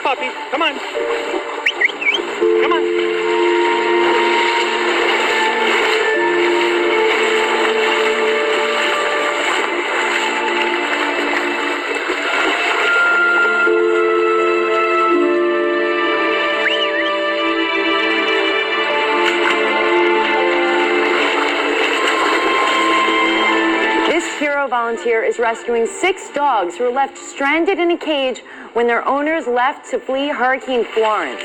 puppy. Come on. Come on. Hero volunteer is rescuing 6 dogs who were left stranded in a cage when their owners left to flee Hurricane Florence.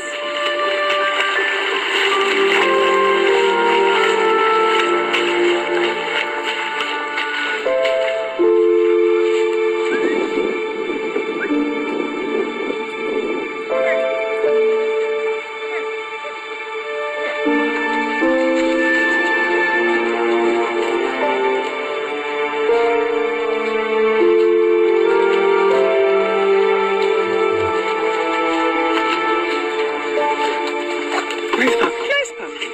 Nice puppy.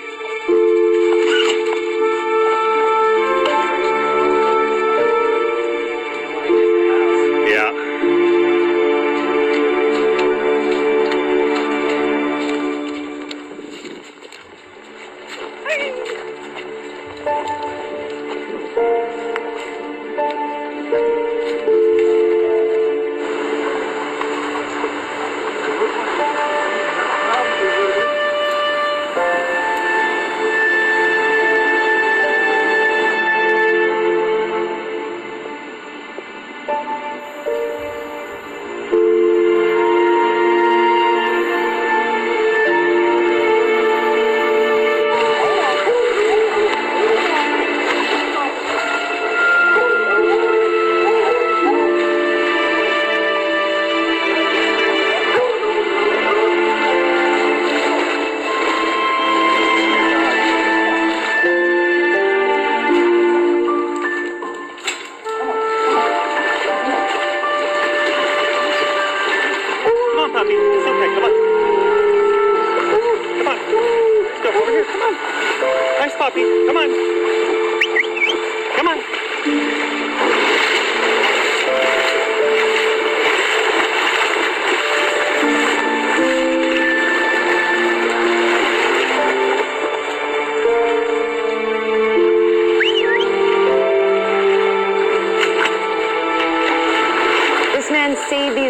Yeah. Puppy, it's okay. Come on. Come on. Let's go over here. Come on. Nice puppy. Come on. Come on. This man saved these